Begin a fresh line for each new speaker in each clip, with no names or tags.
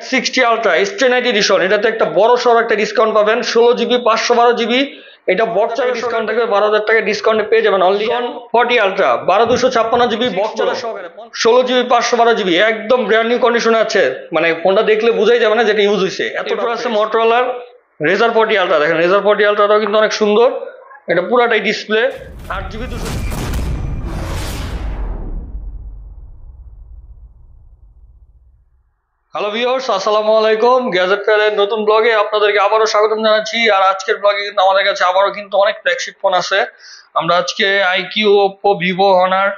Z60 ultra স্ট্রেনাইট addition, এটাতে একটা বড় সড় একটা ডিসকাউন্ট পাবেন। 16 জিবি 512 জিবি, এটা বক্স ডিসকাউন্ট থাকবে 12,000 টাকা ডিসকাউন্টে পেয়ে যাবেন only 40 ultra 12,256 GB box charger সহকারে 16 জিবি 512 জিবি, একদম ব্র্যান্ড নিউ কন্ডিশনে আছে। মানে ফোনটা দেখলে বোঝাই যাবে না যেটা ইউজ হয়েছে। এরপর আছে মোটরোলার রেজার 40 আলট্রা, দেখেন রেজার 40 আলট্রাটাও কিন্তু অনেক সুন্দর, এটা পুরাটাই ডিসপ্লে 8 জিবি 200। হ্যালো ভিউয়ার্স, আসসালামু আলাইকুম। গ্যাজেট ফেয়ারের নতুন ব্লগে আপনাদেরকে আবারও স্বাগতম জানাচ্ছি। আর আজকের ব্লগে কিন্তু আমাদের কাছে আবারও কিন্তু অনেক ফ্ল্যাগশিপ ফোন আছে। আমরা আজকে আইকিউ, ওপ্পো, ভিভো, হনার,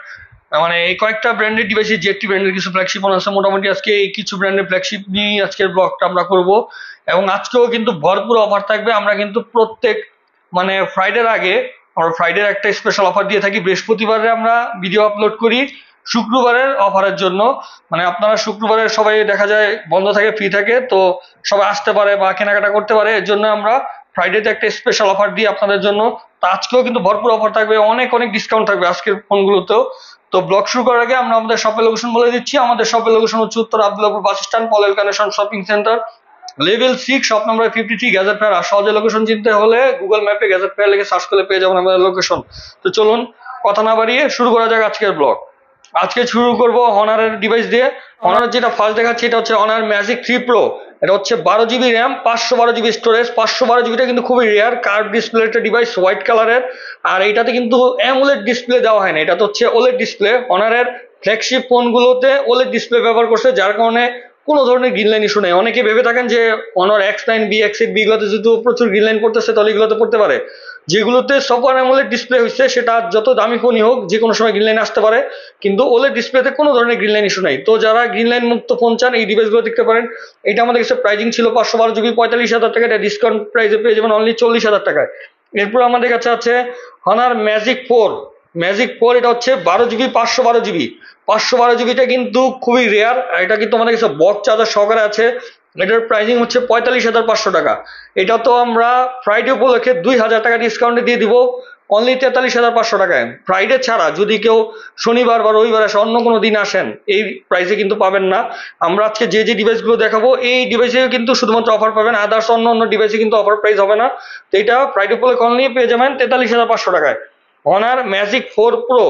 মানে এই কয়েকটা ব্র্যান্ডের ডিভাইসে জেডটি ব্র্যান্ডের কিছু ফ্ল্যাগশিপ ফোন আছে। মোটামুটি আজকে এই কিছু ব্র্যান্ডের ফ্ল্যাগশিপ নিয়ে আজকের ব্লগটা আমরা করব। এবং আজকেও কিন্তু ভরপুর অফার থাকবে। আমরা কিন্তু প্রত্যেক মানে ফ্রাইডের আগে আমরা ফ্রাইডের একটা স্পেশাল অফার দিয়ে থাকি। বৃহস্পতিবারে আমরা ভিডিও আপলোড করি শুক্রবারের অফারের জন্য। মানে আপনারা শুক্রবারে সবাই দেখা যায় বন্ধ থাকে, ফ্রি থাকে, তো সবাই আসতে পারে বা কেনাকাটা করতে পারে। এর জন্য আমরা ফ্রাইডেতে একটা স্পেশাল অফার দিই আপনাদের জন্য। তো আজকেও কিন্তু ভরপুর অফার থাকবে, অনেক অনেক ডিসকাউন্ট থাকবে আজকের ফোনগুলোতেও। তো ব্লগ শুরু করার আগে আমরা আমাদের শপের লোকেশন বলে দিচ্ছি। আমাদের শপের লোকেশন হচ্ছে উত্তর Abdullahpur bus stand, Polwel connection shopping centre, level 6, shop number 53, gadget fair. আর সহজে লোকেশন চিনতে হলে গুগল ম্যাপে গ্যাজেট ফেয়ার লিখে সার্চ করলে পেয়ে যাবেন আমাদের লোকেশন। তো চলুন কথা না বাড়িয়ে শুরু করা যাক আজকের ব্লগ। আজকে শুরু করব হনারের ডিভাইস দিয়ে। হনারের যেটা ফার্স্ট দেখাচ্ছি এটা হচ্ছে হনার ম্যাজিক 3 প্রো। এটা হচ্ছে 12 জিবি র্যাম, 512 জিবি স্টোরেজ। 512 জিবিটা কিন্তু খুবই রেয়ার, কার্ভ ডিসপ্লে একটা ডিভাইস, হোয়াইট কালারের। আর এটাতে কিন্তু অ্যামোলেড ডিসপ্লে দেওয়া হয় না, এটা তো হচ্ছে ওলেড ডিসপ্লে। হনারের ফ্ল্যাগশিপ ফোনগুলোতে ওলেড ডিসপ্লে ব্যবহার করছে, যার কারণে কোনো ধরনের গ্রিন লাইন ইস্যু নেই। অনেকে ভেবে থাকেন যে honour X9, B X8, B এগুলোতে যেহেতু প্রচুর গ্রিন লাইন পড়তেছে তাহলে এগুলোতে পড়তে পারে। যেগুলোতে সফট অ্যামোলেড ডিসপ্লে হয়েছে সেটা যত দামি ফোনই হোক যে কোনো সময় গ্রিন লাইন আসতে পারে, কিন্তু ওলেড ডিসপ্লেতে কোনো ধরনের গ্রিন লাইন ইস্যু নাই। তো যারা গ্রিন লাইন মুক্ত ফোন চান এই ডিভাইসগুলো দেখতে পারেন। এটা আমাদের কাছে প্রাইজিং ছিল 512 জিবি 45,000 টাকা, এটা ডিসকাউন্ট প্রাইসে পেয়ে যাবেন অনলি 40,000 টাকায়। এরপর আমাদের কাছে আছে হনার ম্যাজিক 4। ম্যাজিক 4 এটা হচ্ছে 12 জিবি 512 জিবি। 512 জিবিটা কিন্তু খুবই রেয়ার, এটা কিন্তু আমাদের কাছে বক্স চার্জার সহকারে আছে। এটার প্রাইসিং হচ্ছে 45,500 টাকা। এটা তো আমরা ফ্রাইডে উপলক্ষে 2,000 টাকা ডিসকাউন্টে দিয়ে দিব অনলি 43,500 টাকায়। ফ্রাইডে ছাড়া যদি কেউ শনিবার বা রবিবার আসে, অন্য কোনো দিন আসেন, এই প্রাইসে কিন্তু পাবেন না। আমরা আজকে যে যে ডিভাইসগুলো দেখাবো এই ডিভাইসে কিন্তু শুধুমাত্র অফার পাবেন, আদার্স অন্য অন্য ডিভাইসে কিন্তু অফার প্রাইস হবে না। তো এটা ফ্রাইডে উপলক্ষে অনলি পেয়ে যাবেন 43,500 টাকায়। Honours magic 4 pro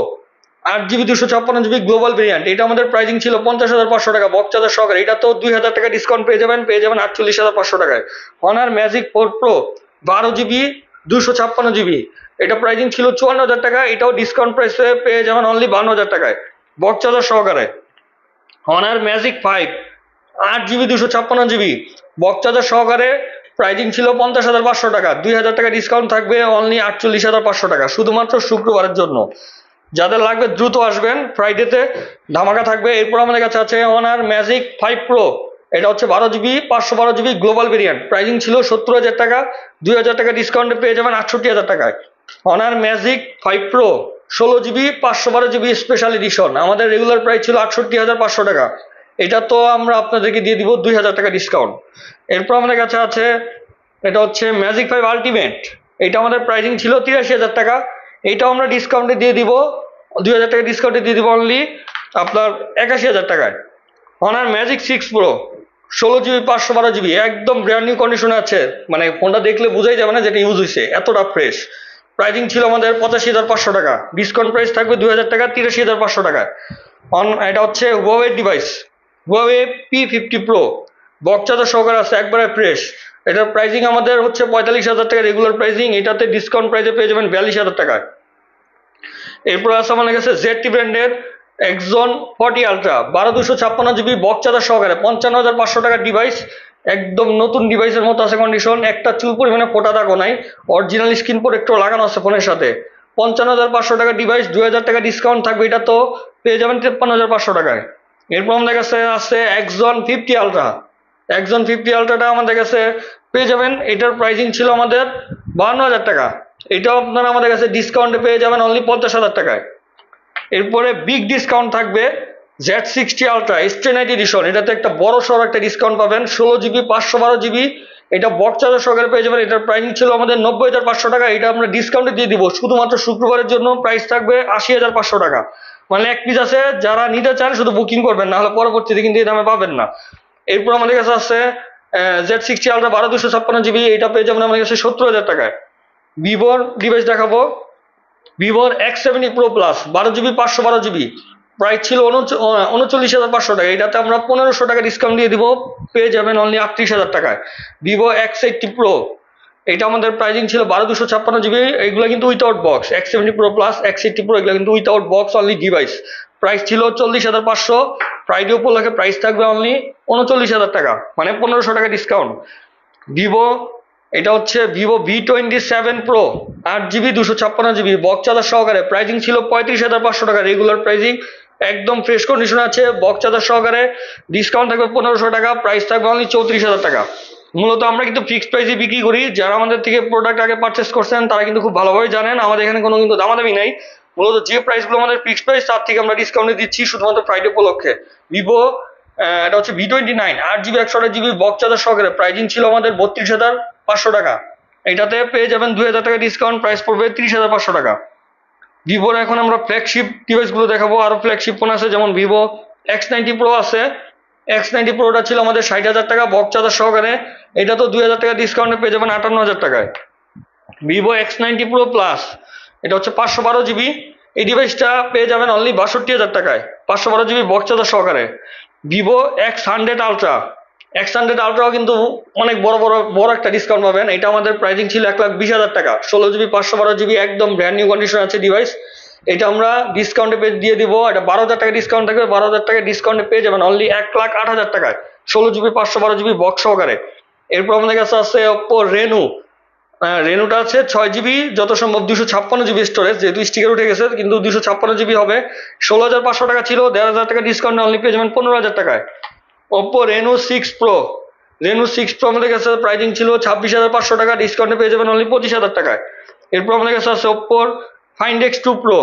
8 GB 256 GB global variant, এটা আমাদের প্রাইসিং ছিল 50,500 টাকা বক্স চার্জার সহকারে। এটা তো 2,000 টাকা ডিসকাউন্ট পেয়ে যাবেন 48,500 টাকায়। Honours magic 4 pro 12 GB 256 GB, এটা প্রাইসিং ছিল 54,000 টাকা, এটাও ডিসকাউন্ট প্রাইসে পেয়ে যাবেন অনলি 52,000 টাকায় বক্স চার্জার সহকারে। Honours magic 5 8 GB 256 GB box charger সহকারে, প্রাইসিং ছিল 50,500 টাকা, 2,000 টাকা ডিসকাউন্ট থাকবে অনলি 48,500 টাকা শুধুমাত্র শুক্রবারের জন্য। যাদের লাগবে দ্রুত আসবেন, ফ্রাইডেতে ধামাকা থাকবে। এরপর আমাদের কাছে আছে হনার ম্যাজিক 5 প্রো। এটা হচ্ছে 12 GB 512 GB global variant, pricing ছিল 70,000 টাকা, 2,000 টাকা ডিসকাউন্টে পেয়ে যাবেন 68,000 টাকায়। Honours magic 5 pro 16 GB 512 GB special edition, আমাদের রেগুলার প্রাইস ছিল 68,500 টাকা, এটা তো আমরা আপনাদেরকে দিয়ে দিব 2,000 টাকা ডিসকাউন্ট। এরপর আমাদের কাছে আছে এটা হচ্ছে ম্যাজিক 5 আলটিমেট। এটা আমাদের প্রাইসিং ছিল 83,000 টাকা, এইটাও আমরা ডিসকাউন্টে দিয়ে দিব 2,000 টাকা ডিসকাউন্টে দিয়ে দিব অনলি আপনার 81,000 টাকায়। Honours magic 6 pro 16 GB 512 GB, একদম ব্র্যান্ড নিউ কন্ডিশনে আছে। মানে ফোনটা দেখলে বোঝাই যাবে না যেটা ইউজ হয়েছে, এতটা ফ্রেশ। প্রাইসিং ছিল আমাদের 85,500 টাকা, ডিসকাউন্ট প্রাইস থাকবে 2,000 টাকা 83,500 টাকায়। এটা হচ্ছে Huawei device, Huawei P50 pro box charger সহকারে আছে, একবারে ফ্রেশ। এটার প্রাইসিং আমাদের হচ্ছে 45,000 টাকা রেগুলার প্রাইসিং, এটাতে ডিসকাউন্ট প্রাইসে পেয়ে যাবেন 42,000 টাকায়। এরপর আছে আমাদের কাছে জেডটি ব্র্যান্ডের Axon 40 ultra 12,256 GB box charger সহকারে, 55,500 টাকার ডিভাইস, একদম নতুন ডিভাইসের মতো আছে কন্ডিশন, একটা চুল পরিমাণে ফোটা দাগও নাই, অরিজিনাল স্ক্রিন প্রোটেক্টর লাগানো আছে ফোনের সাথে। 55,500 টাকার ডিভাইস, 2,000 টাকা ডিসকাউন্ট থাকবে, এটা তো পেয়ে যাবেন 53,500 টাকায়। এরপর আমাদের কাছে আছে এক্সন 50 আলট্রা। এক্সন 50 আলট্রাটা আমাদের কাছে পেয়ে যাবেন, এটার প্রাইসিং ছিল আমাদের 52,000 টাকা, এটাও আপনারা আমাদের কাছে ডিসকাউন্টে পেয়ে যাবেন অনলি 50,000 টাকায়। এরপরে বিগ ডিসকাউন্ট থাকবে Z60 আলট্রা স্ট্রেনাইট এডিশন, এটাতে একটা বড় সড় একটা ডিসকাউন্ট পাবেন 16 জিবি 512 জিবি, এটা বক্স চার্জার সহকারে পেয়ে যাবেন। এটার প্রাইসিং ছিল আমাদের 90,500 টাকা, এটা আমরা ডিসকাউন্টে দিয়ে দিব শুধুমাত্র শুক্রবারের জন্য, প্রাইস থাকবে 80,500 টাকা। মানে এক পিস আছে, যারা নিতে চান শুধু বুকিং করবেন, না হলে পরবর্তীতে কিন্তু এই দামে পাবেন না। এরপর আমাদের কাছে আছে Z60 আলট্রা 12/256 GB, এটা পেয়ে যাবেন আমাদের কাছে 70,000 টাকায়। ভিভোর ডিভাইস দেখাবো, ভিভোর X70 Pro Plus 12GB 512GB, price ছিল 39,500 টাকা, এটাতে আমরা 1500 টাকা ডিসকাউন্ট দিয়ে দিব, পেয়ে যাবেন অনলি 38,000 টাকায়। ভিভো X80 Pro, এটা আমাদের প্রাইজিং ছিল 12/256GB, এগুলো কিন্তু without box. X70 Pro Plus, X80 Pro এগুলো কিন্তু without box, only device. Price ছিল 40,500, ফ্রাইডে উপলক্ষে প্রাইস থাকবে অনলি 39,000 টাকা, মানে 1500 টাকা ডিসকাউন্ট। ভিভো, এটা হচ্ছে Vivo V27 Pro 8GB 256GB, box charger সহকারে, প্রাইজিং ছিল 35,500 টাকা, রেগুলার প্রাইজিং, একদম ফ্রেশ কন্ডিশন আছে, বক্স চার্জার সহকারে, ডিসকাউন্ট থাকবে 1500 টাকা, প্রাইস থাকবে অনলি 34,000 টাকা। মূলত আমরা কিন্তু ফিক্সড প্রাইসে বিক্রি করি, যারা আমাদের থেকে প্রোডাক্ট আগে পারচেস করছেন তারা কিন্তু খুব ভালোভাবে জানেন আমাদের এখানে কোনো কিন্তু দামাদামি নাই। মূলত যে প্রাইসগুলো আমাদের ফিক্সড প্রাইস তার থেকে আমরা ডিসকাউন্টে দিচ্ছি শুধুমাত্র ফ্রাইডে উপলক্ষে। ভিভো, এটা হচ্ছে V29 8GB 128GB, box charger সহকারে, প্রাইজিং ছিল আমাদের 32,500 টাকা, এটাতে পেয়ে যাবেন 2,000 টাকা ডিসকাউন্ট, প্রাইস পড়বে 30,500 টাকা। ভিভোর এখন আমরা ফ্ল্যাগশিপ ডিভাইসগুলো দেখাবো, আরো ফ্ল্যাগশিপ ফোন আছে, যেমন ভিভো X90 Pro আছে। X90 Proটা ছিল আমাদের 60,000 টাকা, বক্স চার্জার সহকারে, এটা তো 2,000 টাকা ডিসকাউন্টে পেয়ে যাবেন 58,000 টাকায়। ভিভো X90 Pro Plus, এটা হচ্ছে 512GB, এই ডিভাইসটা পেয়ে যাবেন অনলি 62,000 টাকায়, 512GB বক্স চার্জার সহকারে। ভিভো X100 Ultra, X100 Ultraও কিন্তু অনেক বড় একটা ডিসকাউন্ট পাবেন, এটা আমাদের প্রাইসিং ছিল 1,20,000 টাকা, 16GB 512GB, একদম ব্র্যান্ড নিউ কন্ডিশন আছে ডিভাইস, এটা আমরা ডিসকাউন্টে দিয়ে দিব, এটা 12,000 টাকা ডিসকাউন্ট থাকবে, 12,000 টাকা ডিসকাউন্টে পেয়ে যাবেন অনলি 1,08,000 টাকায়, 16GB 512GB বক্স সহকারে। এরপর আমাদের কাছে আছে Oppo Reno, রেনুটা আছে 6GB, যত সম্ভব 256GB স্টোরেজ, যেহেতু স্টিকার উঠে গেছে কিন্তু 256GB হবে, 16,500 টাকা ছিল, 1,500 টাকা ডিসকাউন্ট অনলি পেয়ে যাবেন 15,000 টাকায়। Oppo Reno 6 Pro, Reno 6 Pro আমাদের কাছে প্রাইজিং ছিল 26,500 টাকা, ডিসকাউন্টে পেয়ে যাবেন অনলি 25,000 টাকায়। এরপর আমাদের কাছে আছে Oppo Find X2 Pro,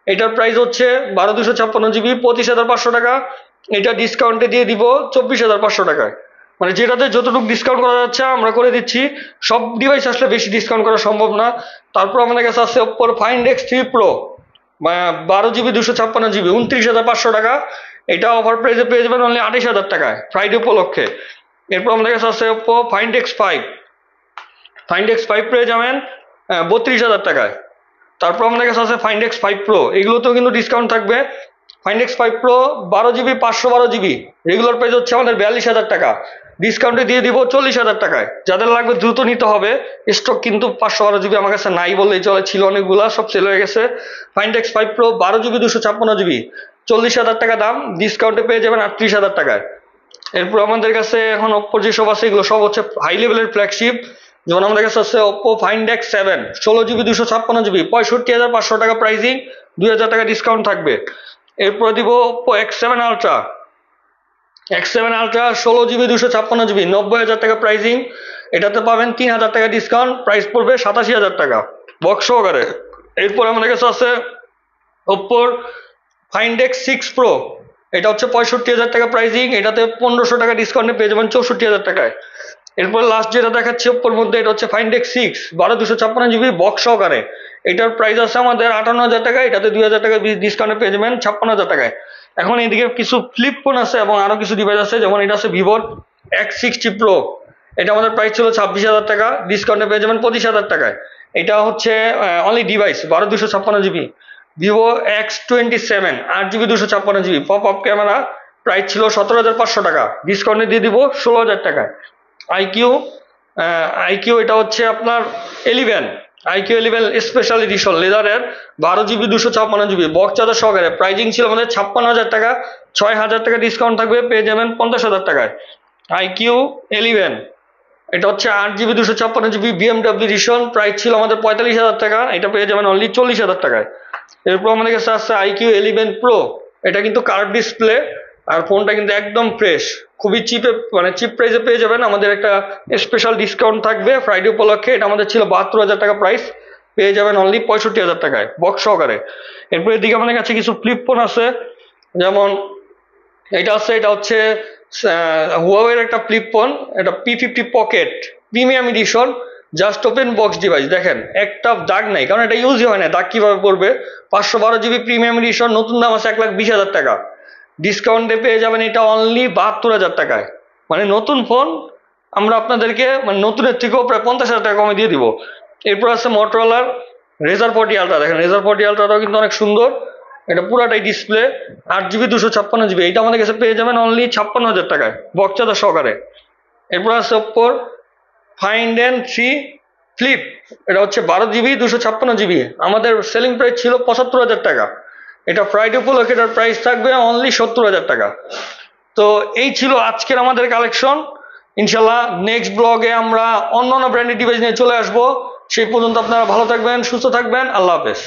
এটার প্রাইস হচ্ছে 12/256GB, 25,500 টাকা, এটা ডিসকাউন্টে দিয়ে দিব 24,500 টাকায়। মানে যেটাতে যতটুকু ডিসকাউন্ট করা যাচ্ছে আমরা করে দিচ্ছি, সব ডিভাইস আসলে বেশি ডিসকাউন্ট করা সম্ভব না। তারপর আমাদের কাছে আছে Oppo Find X3 Pro, 12GB 256GB, 29,500 টাকা, এটা অফার প্রাইসে পেয়ে যাবেন অনলি 28,000 টাকায় ফ্রাইডে উপলক্ষে। এরপর আমাদের কাছে আছে Oppo Find X5, Find X5 পেয়ে যাবেন 32,000 টাকায়। তারপর আমাদের কাছে আছে Find X5 Pro, এগুলোতেও কিন্তু ডিসকাউন্ট থাকবে। Find X5 Pro 12GB 512GB, regular price হচ্ছে আমাদের 42,000 টাকা, ডিসকাউন্টে দিয়ে দিব 40,000 টাকায়। যাদের লাগবে দ্রুত নিতে হবে, স্টক কিন্তু 512GB আমার কাছে নাই বললেই চলে, ছিল অনেকগুলা, সব সেল হয়ে গেছে। Find X5 Pro 12GB 256GB, 40,000 টাকা দাম, ডিসকাউন্টে পেয়ে যাবেন 38,000 টাকায়। এরপর আমাদের কাছে এখন Oppo যেসব আছে এগুলো সব হচ্ছে হাই লেভেলের ফ্ল্যাগশিপ, যেমন আমাদের কাছে আছে Oppo Find X7 16GB 256GB, 65,500 টাকা প্রাইসিং, 2,000 টাকা ডিসকাউন্ট থাকবে। এরপর দিব Oppo X7 Ultra, X7 Ultra 16GB 256GB, 90,000 টাকা প্রাইসিং, এটাতে পাবেন 3,000 টাকা ডিসকাউন্ট, প্রাইস পড়বে 87,000 টাকা বক্স সহকারে। এরপর আমাদের কাছে আছে Oppo Find X6 Pro, এটা হচ্ছে 65,000 টাকা প্রাইসিং, এটাতে 1,500 টাকা ডিসকাউন্টে পেয়ে যাবেন 64,000 টাকায়। এরপর লাস্ট যেটা দেখাচ্ছি Oppoর মধ্যে, এটা হচ্ছে Find X6 12/256GB বক্স সহকারে, এটার প্রাইস আছে আমাদের 58,000 টাকা, এটাতে 2,000 টাকা ডিসকাউন্টে পেয়ে যাবেন 56,000 টাকায়। এখন এদিকে কিছু ফ্লিপ ফোন আছে এবং আরো কিছু ডিভাইস আছে, যেমন এটা আছে Vivoর X60 Pro, এটা আমাদের প্রাইস ছিল 26,000 টাকা, ডিসকাউন্টে পেয়ে যাবেন 25,000 টাকায়। এটা হচ্ছে only device 12/256GB। Vivo X27 8GB 256GB, pop up camera, price ছিল 17,500 টাকা, ডিসকাউন্টে দিয়ে দিব 16,000 টাকায়। IQ, এটা হচ্ছে আপনার 11, IQ 11 স্পেশাল এডিশন লেদারের, 12GB 256GB, বক্স চার্জার সহকারে, প্রাইজিং ছিল আমাদের 56,000 টাকা, 6,000 টাকা ডিসকাউন্ট থাকবে, পেয়ে যাবেন 50,000 টাকায়। IQ 11, এটা হচ্ছে 8GB 256GB BMW addition, price ছিল আমাদের 45,000 টাকা, এটা পেয়ে যাবেন অনলি 40,000 টাকায়। এরপর আমাদের কাছে আছে IQ 11 Pro, এটা কিন্তু কার্ভ ডিসপ্লে, আর ফোনটা কিন্তু একদম ফ্রেশ, খুবই চিপে, মানে চিপ প্রাইসে পেয়ে যাবেন, আমাদের একটা স্পেশাল ডিসকাউন্ট থাকবে ফ্রাইডে উপলক্ষে, এটা আমাদের ছিল 72,000 টাকা প্রাইস, পেয়ে যাবেন অনলি 65,000 টাকায় বক্স সহকারে। এরপর এদিকে আমাদের কাছে কিছু ফ্লিপ ফোন আছে, যেমন এটা হচ্ছে হুয়াওয়ের একটা ফ্লিপ ফোন, এটা P50 pocket premium addition, just open box device, দেখেন একটা দাগ নাই, কারণ এটা ইউজই হয় না, দাগ কিভাবে পড়বে। 512GB প্রিমিয়াম এডিশন, নতুন দাম আছে 1,20,000 টাকা, ডিসকাউন্টে পেয়ে যাবেন এটা অনলি 72,000 টাকায়। মানে নতুন ফোন আমরা আপনাদেরকে মানে নতুনের থেকেও প্রায় 50,000 টাকা কমে দিয়ে দিব। এরপর আছে মোটরোলার রেজার 40 আলট্রা। দেখেন রেজার 40 আলট্রাটাও কিন্তু অনেক সুন্দর, এটা পুরাটাই ডিসপ্লে, 8GB 256GB। এইটা আমাদের কাছে পেয়ে যাবেন অনলি 56,000 টাকায় বক্স চার্জার সহকারে। এরপর আছে ওপ্পোর ফাইন্ড N3 ফ্লিপ, এটা হচ্ছে 12GB 256GB। আমাদের সেলিং প্রাইস ছিল 75,000 টাকা, এটা ফ্রাইডে উপলক্ষে এটার প্রাইস থাকবে অনলি 70,000 টাকা। তো এই ছিল আজকের আমাদের কালেকশন। ইনশাল্লাহ নেক্সট ব্লগে আমরা অন্য ব্র্যান্ডেড ডিভাইস নিয়ে চলে আসবো। সেই পর্যন্ত আপনারা ভালো থাকবেন, সুস্থ থাকবেন। আল্লাহ হাফেজ।